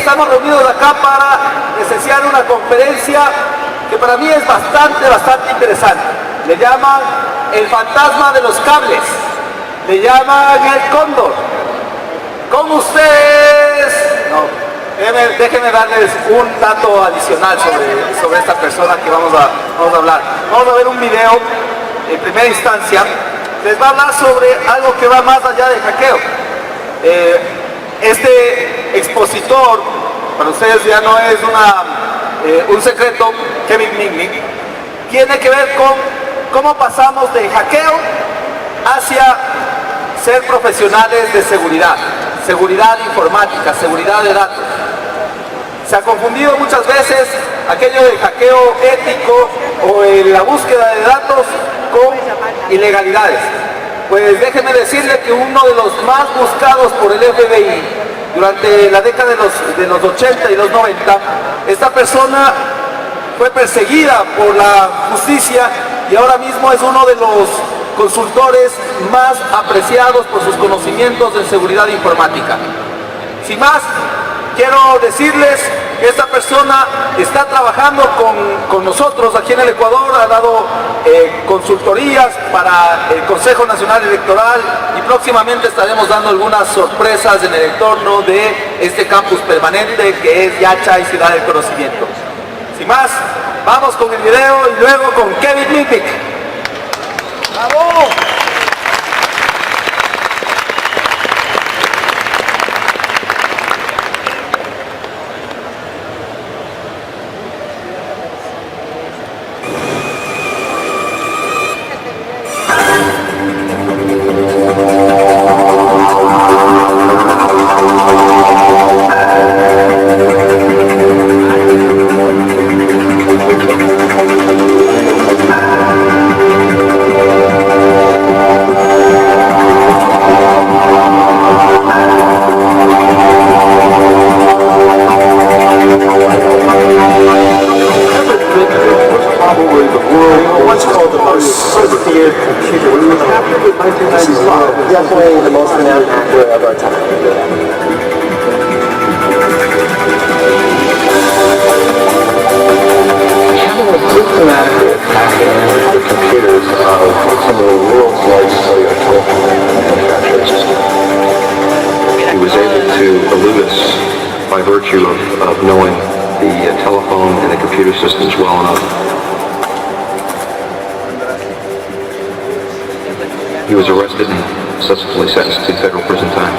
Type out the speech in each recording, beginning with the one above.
estamos reunidos acá para presenciar una conferencia que para mí es bastante interesante. Le llaman el fantasma de los cables, le llaman el cóndor. Con ustedes, déjenme darles un dato adicional sobre esta persona que vamos a hablar. Vamos a ver un video en primera instancia. Les va a hablar sobre algo que va más allá del hackeo. Este expositor, para ustedes ya no es un secreto, Mitnick, tiene que ver con cómo pasamos de hackeo hacia ser profesionales de seguridad informática, seguridad de datos. Se ha confundido muchas veces aquello del hackeo ético o la búsqueda de datos con ilegalidades. Pues déjenme decirle que uno de los más buscados por el FBI durante la década de los 80 y los 90, esta persona fue perseguida por la justicia y ahora mismo es uno de los consultores más apreciados por sus conocimientos en seguridad informática. Sin más, quiero decirles que esta persona está trabajando con nosotros aquí en el Ecuador, ha dado consultorías para el Consejo Nacional Electoral y próximamente estaremos dando algunas sorpresas en el entorno de este campus permanente que es Yacha y Ciudad del Conocimiento. Sin más, vamos con el video y luego con Mitnick. ¡Bravo! Definitely the most renowned hacker of our time. Systematically attacking the computers of some of the world's largest cellular telephone manufacturers. He was able to elude us by virtue of knowing the telephone and the computer systems well enough. He was arrested and subsequently sentenced to federal prison time.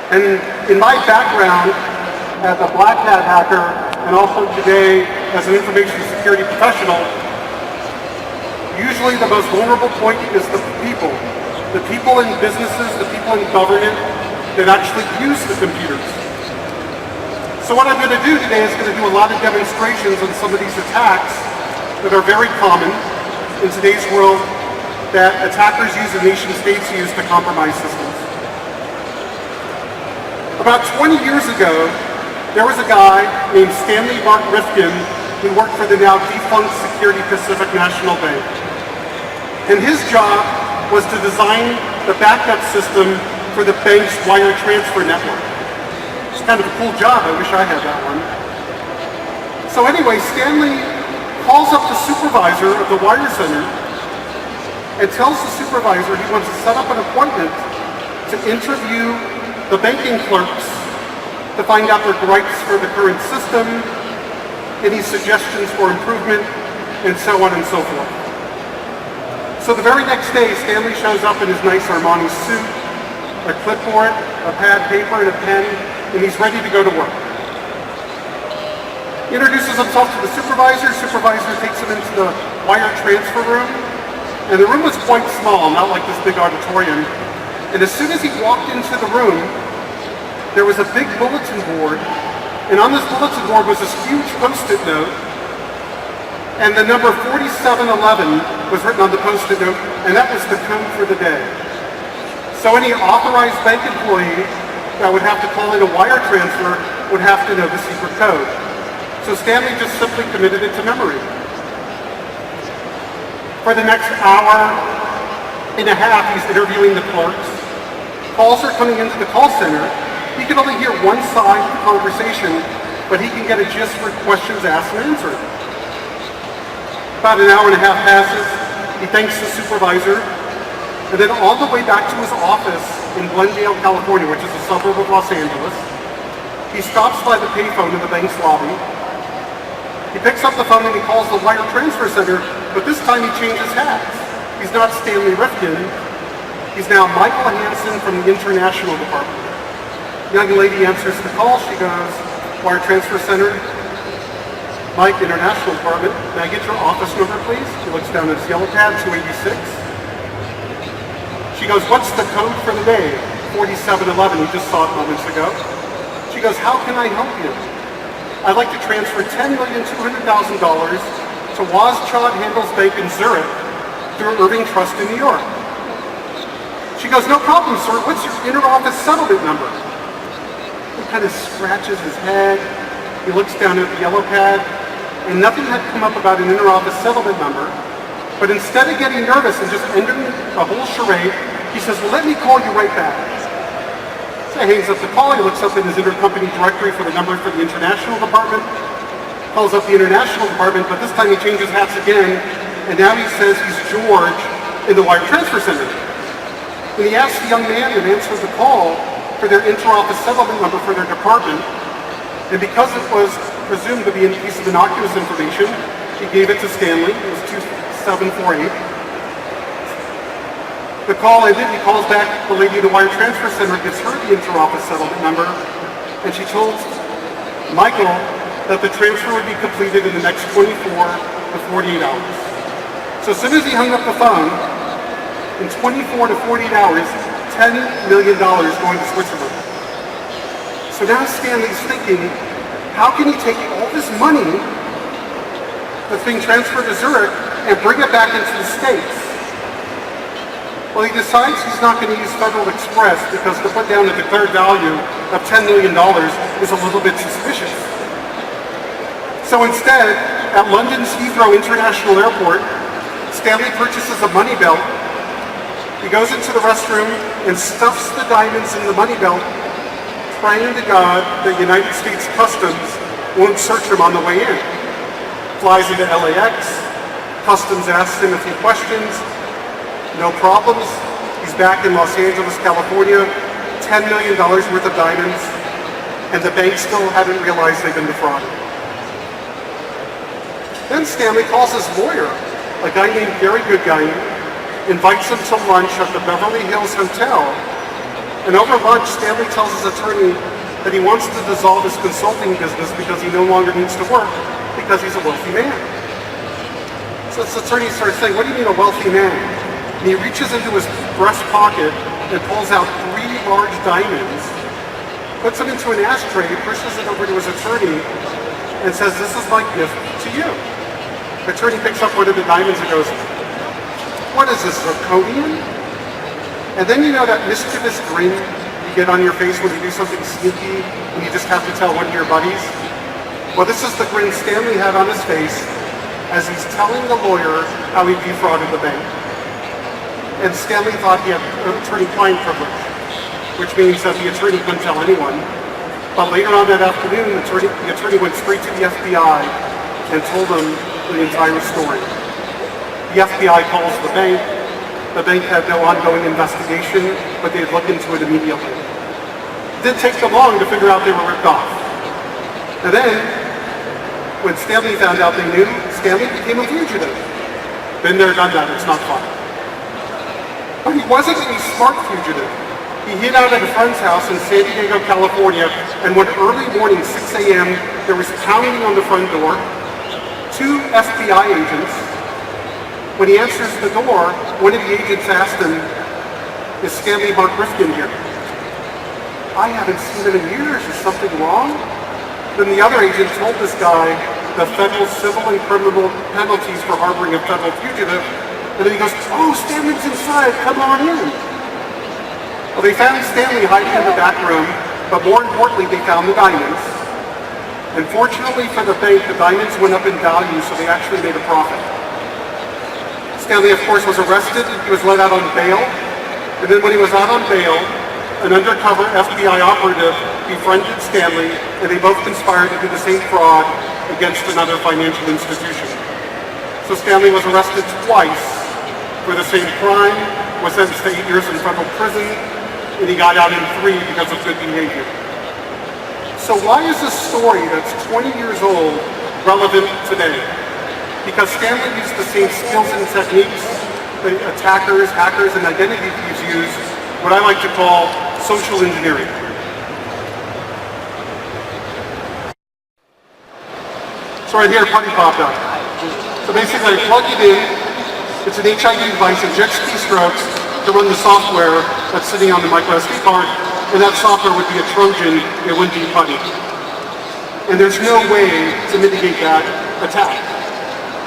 And in my background as a black hat hacker and also today as an information security professional, usually the most vulnerable point is the people in businesses, the people in government that actually use the computers. So what I'm going to do today is going to do a lot of demonstrations on some of these attacks that are very common in today's world that attackers use and nation states use to compromise systems. About 20 years ago, there was a guy named Stanley Mark Rifkin He worked for the now defunct Security Pacific National Bank. And his job was to design the backup system for the bank's wire transfer network. It's kind of a cool job. I wish I had that one. So anyway, Stanley calls up the supervisor of the wire center and tells the supervisor he wants to set up an appointment to interview the banking clerks to find out their gripes for the current system, any suggestions for improvement, and so on and so forth. So the very next day, Stanley shows up in his nice Armani suit, a clipboard, a pad, paper, and a pen, and he's ready to go to work. He introduces himself to the supervisor. Supervisor takes him into the wire transfer room, and the room was quite small, not like this big auditorium. And as soon as he walked into the room, there was a big bulletin board, and on this bulletin board was this huge post-it note, and the number 4711 was written on the post-it note, and that was the code for the day. So any authorized bank employee that would have to call in a wire transfer would have to know the secret code. So Stanley just simply committed it to memory. For the next hour and a half, he's interviewing the clerks. Calls are coming into the call center. He can only hear one side of the conversation, but he can get a gist for questions asked and answered. About an hour and a half passes. He thanks the supervisor, and then on the way back to his office in Glendale, California, which is a suburb of Los Angeles, he stops by the payphone in the bank's lobby. He picks up the phone and he calls the wire transfer center, but this time he changes hats. He's not Stanley Rifkin. He's now Michael Hansen from the International Department. The young lady answers the call. She goes, wire transfer center, Mike, International Department. May I get your office number, please? He looks down at his yellow pad, 286. She goes, what's the code for the day? 4711, he just saw it moments ago. She goes, how can I help you? I'd like to transfer $10,200,000 to Rothschild Handelsbank in Zurich through Irving Trust in New York. She goes, no problem, sir. What's your inter-office settlement number? He kind of scratches his head. He looks down at the yellow pad, and nothing had come up about an inter-office settlement number. But instead of getting nervous and just ending a whole charade, he says, well, let me call you right back. So he hangs up the call. He looks up in his intercompany directory for the number for the International Department, calls up the International Department, but this time he changes hats again, and now he says he's George in the wire transfer center. And he asks the young man that answers the call for their inter-office settlement number for their department, and because it was presumed to be a piece of innocuous information, he gave it to Stanley. It was 2748. The call ended. He calls back the lady at the wire transfer center, gets her the inter-office settlement number, and she told Michael that the transfer would be completed in the next 24 to 48 hours. So as soon as he hung up the phone, in 24 to 48 hours, $10 million going to Switzerland. So now Stanley's thinking, how can he take all this money that's being transferred to Zurich and bring it back into the States? Well, he decides he's not going to use Federal Express because to put down a declared value of $10 million is a little bit suspicious. So instead, at London's Heathrow International Airport, Stanley purchases a money belt. He goes into the restroom and stuffs the diamonds in the money belt, praying to God that United States Customs won't search him on the way in. Flies into LAX, Customs asks him a few questions, no problems. He's back in Los Angeles, California, $10 million worth of diamonds, and the bank still hadn't realized they've been defrauded. Then Stanley calls his lawyer, a guy named Gary Goodguy, invites him to lunch at the Beverly Hills Hotel, and over lunch, Stanley tells his attorney that he wants to dissolve his consulting business because he no longer needs to work because he's a wealthy man. So his attorney starts saying, what do you mean a wealthy man? And he reaches into his breast pocket and pulls out 3 large diamonds, puts them into an ashtray, pushes it over to his attorney, and says, this is my gift to you. The attorney picks up one of the diamonds and goes, what is this, zirconium? And then you know that mischievous grin you get on your face when you do something sneaky and you just have to tell one of your buddies? Well, this is the grin Stanley had on his face as he's telling the lawyer how he defrauded the bank. And Stanley thought he had attorney-client privilege, which means that the attorney couldn't tell anyone. But later on that afternoon, the attorney went straight to the FBI and told them the entire story. The FBI calls the bank. The bank had no ongoing investigation, but they'd look into it immediately. It didn't take them long to figure out they were ripped off. And then, when Stanley found out they knew, Stanley became a fugitive. Been there, done that, it's not fun. But he wasn't a smart fugitive. He hid out at a friend's house in San Diego, California, and one early morning, 6 a.m., there was pounding on the front door. 2 FBI agents. When he answers the door, one of the agents asked him, "Is Stanley Mark Rifkin here?" "I haven't seen him in years. Is something wrong?" Then the other agent told this guy the federal civil and criminal penalties for harboring a federal fugitive. And then he goes, "Oh, Stanley's inside. Come on in." Well, they found Stanley hiding in the back room, but more importantly, they found the diamonds. And fortunately for the bank, the diamonds went up in value, so they actually made a profit. Stanley, of course, was arrested. He was let out on bail. And then when he was out on bail, an undercover FBI operative befriended Stanley, and they both conspired to do the same fraud against another financial institution. So Stanley was arrested twice for the same crime, was sentenced to 8 years in federal prison, and he got out in 3 because of good behavior. So why is this story that's 20 years old relevant today? Because Stanley used the same skills and techniques that attackers, hackers, and identity thieves use, what I like to call social engineering. So right here, putty popped up. So basically I plug it in, it's an HID device, injects keystrokes to run the software that's sitting on the micro SD card, and that software would be a Trojan, it wouldn't be putty. And there's no way to mitigate that attack,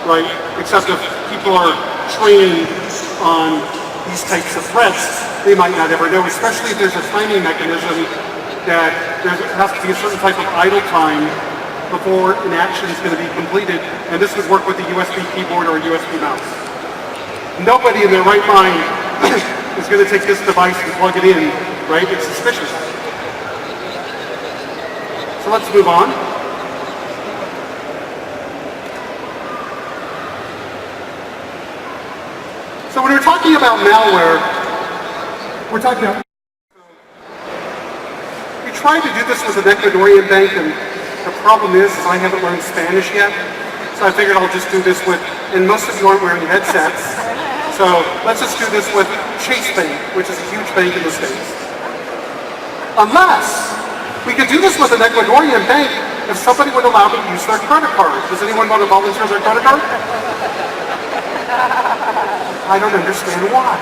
right? Except if people are trained on these types of threats, they might not ever know, especially if there's a timing mechanism that there has to be a certain type of idle time before an action is going to be completed, and this would work with a USB keyboard or a USB mouse. Nobody in their right mind is going to take this device and plug it in, right? It's suspicious. So let's move on. So when we're talking about malware, we're talking about... We tried to do this with an Ecuadorian bank, and the problem is I haven't learned Spanish yet, so I figured I'll just do this with, and most of you aren't wearing headsets, so let's just do this with Chase Bank, which is a huge bank in the States. Unless we could do this with an Ecuadorian bank if somebody would allow me to use their credit card. Does anyone want to volunteer their credit card? I don't understand why.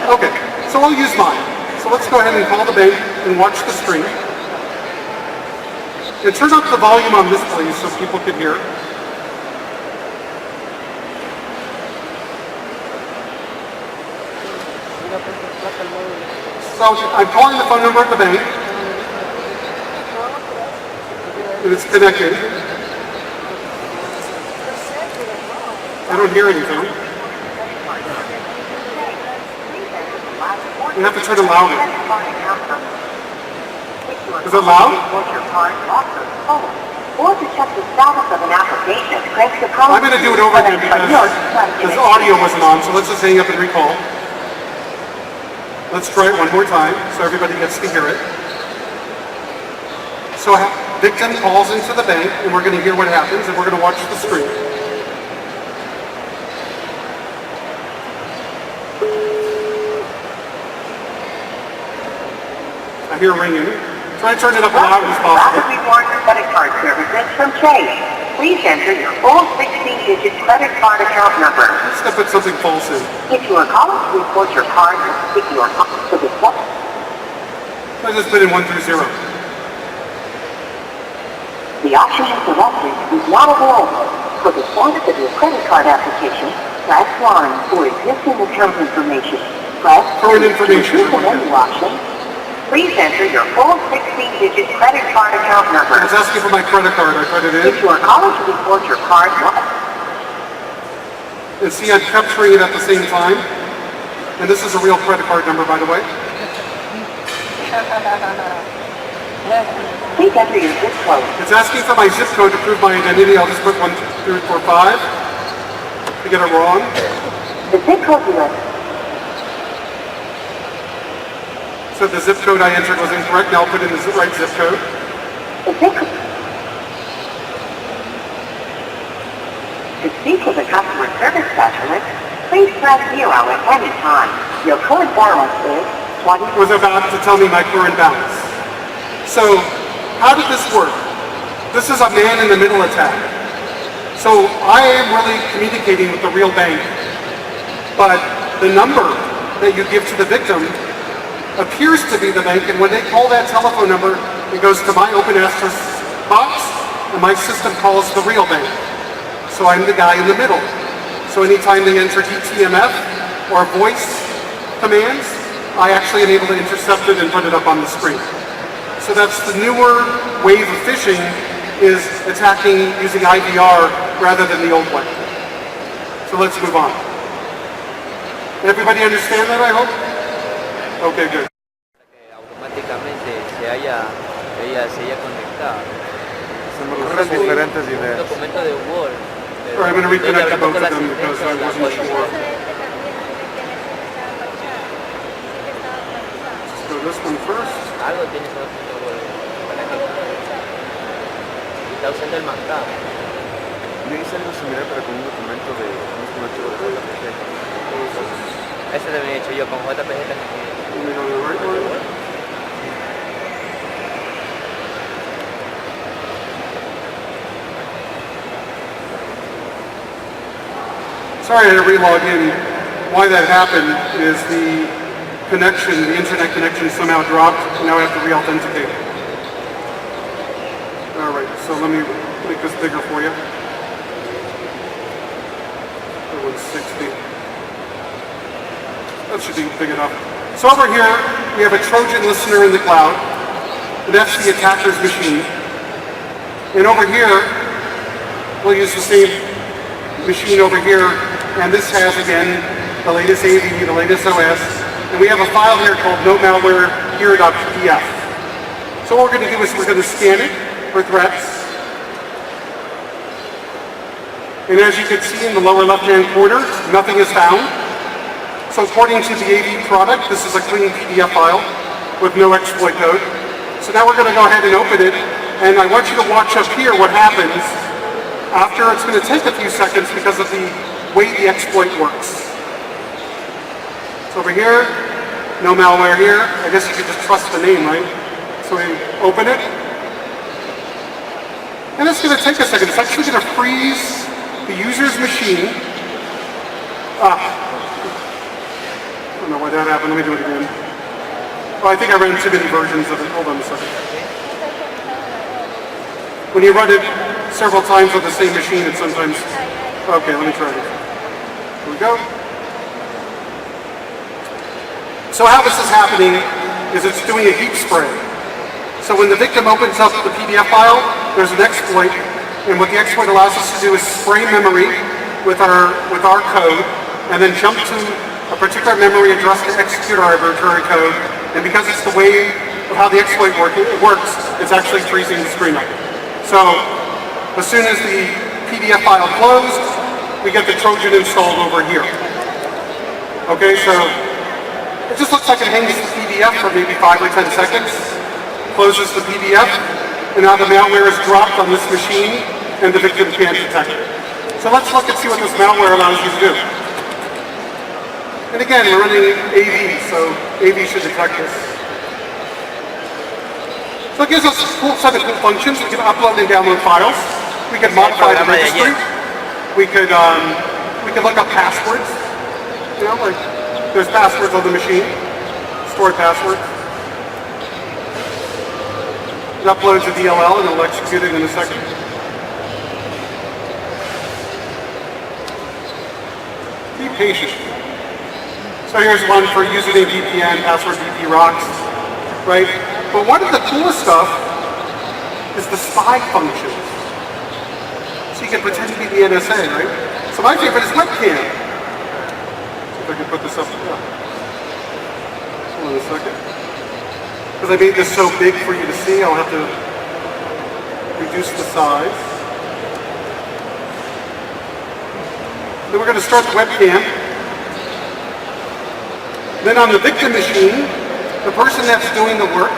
Okay, so I'll use mine. So let's go ahead and call the bank and watch the screen. And turn up the volume on this, please, so people can hear. So I'm calling the phone number at the bank. And it's connected. I don't hear anything. We have to turn it louder. Is it loud? Or to check the status of an application, press the pound. I'm going to do it over again because the audio wasn't on, so let's just hang up and recall. Let's try it one more time so everybody gets to hear it. So victim calls into the bank, and we're going to hear what happens, and we're going to watch the screen. I hear ringing. Try to turn it up as loud as possible. Rapid Rewards credit card services from Chase. Please enter your full 16-digit credit card account number. I'm just going to put something false in. If you are calling to report your card, if you are calling to the I just put in 1 through 0. The option you selected is not available. For the status of your credit card application, press 1. For existing account information, press 2. Current information. To choose the menu option, please enter your full 16-digit 16-digit credit card account number. It's asking for my credit card. I put it in. If you are calling to report your card, And see, I'm capturing it at the same time. And this is a real credit card number, by the way. please enter your zip code. It's asking for my zip code to prove my identity. I'll just put 12345 to get it wrong. The zip code you enter. So the zip code I entered was incorrect. Now I'll put in the right zip code. The zip code. To speak with a customer service specialist, please press 0 at any time. Your current balance is 20. Was about to tell me my current balance. So how did this work? This is a man-in-the-middle attack. So I am really communicating with the real bank, but the number that you give to the victim appears to be the bank, and when they call that telephone number, it goes to my open access box, and my system calls the real bank. So I'm the guy in the middle. So anytime they enter DTMF or voice commands, I actually am able to intercept it and put it up on the screen. So that's the newer wave of phishing, is attacking using IVR rather than the old way. So let's move on. Everybody understand that, I hope? Okay, good. Automáticamente se haya conectado. Son diferentes Un ideas. documento de Word. All right, I'm going to reconnect to both of them because I wasn't sure. Let's go this one first. Algo tiene ese documento Word. Para que está usando el marcado. Yo hice algo similar pero con un documento de JPG. Ese lo había hecho yo con JPG también. Let me go to the right one. Sorry, I had to re-log in. Why that happened is the connection, the internet connection somehow dropped, and now I have to re-authenticate. All right, so let me make this bigger for you. 160. That should be big enough. So over here, we have a Trojan listener in the cloud, and that's the attacker's machine. And over here, we'll use the same machine over here, and this has, again, the latest AV, the latest OS, and we have a file here called nomalware.here.pdf. So what we're going to do is we're going to scan it for threats. And as you can see in the lower left-hand corner, nothing is found. So according to the AV product, this is a clean PDF file with no exploit code. So now we're going to go ahead and open it, and I want you to watch up here what happens after. It's going to take a few seconds because of the way the exploit works. So over here, no malware here. I guess you could just trust the name, right? So we open it. And it's going to take a second. It's actually going to freeze the user's machine. I don't know why that happened. Let me do it again. Oh, I think I ran too many versions of it. Hold on a second. When you run it several times on the same machine, it sometimes... Okay, let me try this. Here we go. So how this is happening is it's doing a heap spray. So when the victim opens up the PDF file, there's an exploit, and what the exploit allows us to do is spray memory with our code, and then jump to a particular memory address to execute our arbitrary code. And because it's the way of how the exploit works, it's actually freezing the screen up. So as soon as the PDF file closed, we get the Trojan installed over here. Okay, so it just looks like it hangs the PDF for maybe 5 or 10 seconds, closes the PDF, and now the malware is dropped on this machine, and the victim can't detect it. So let's look and see what this malware allows you to do. And again, we're running AV, so AV should detect this. So it gives us a cool set of cool functions. We can upload and download files. We can modify the registry. We could look up passwords. You know, like there's passwords on the machine, stored passwords. It uploads a DLL and it'll execute it in a second. Be patient. So here's one for username VPN, password VP rocks, right? But one of the coolest stuff is the spy functions. So you can pretend to be the NSA, right? So my favorite is webcam. See if I can put this up. Hold on a second. Because I made this so big for you to see, I'll have to reduce the size. Then we're going to start the webcam. Then on the victim machine, the person that's doing the work,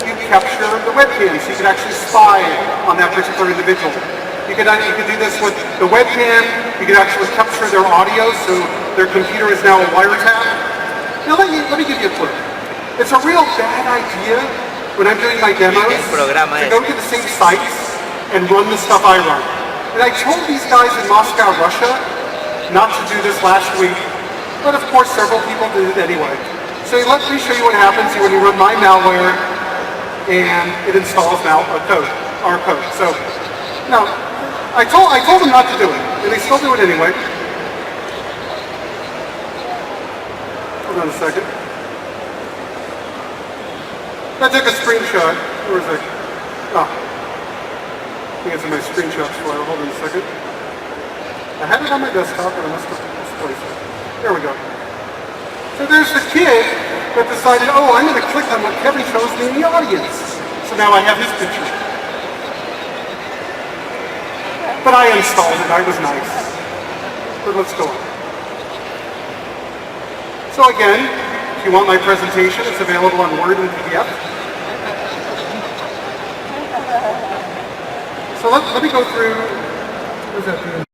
you capture the webcam so you can actually spy on that particular individual. You can do this with the webcam, you can actually capture their audio so their computer is now a wiretap. Now let me give you a clue. It's a real bad idea when I'm doing my demos to go to the same sites and run the stuff I run. And I told these guys in Moscow, Russia, not to do this last week, but of course several people did it anyway. So let me show you what happens when you run my malware and it installs our code. So now, I told them not to do it, and they still do it anyway. Hold on a second. I took a screenshot. Where is it? Oh. I think it's in my screenshots file. Hold on a second. I had it on my desktop, but I must have misplaced it. There we go. So there's the kid that decided, oh, I'm going to click on what Kevin shows me in the audience. So now I have his picture. But I installed it, I was nice. But let's go on. So again, if you want my presentation, it's available on Word and PDF. So let me go through, what is that doing?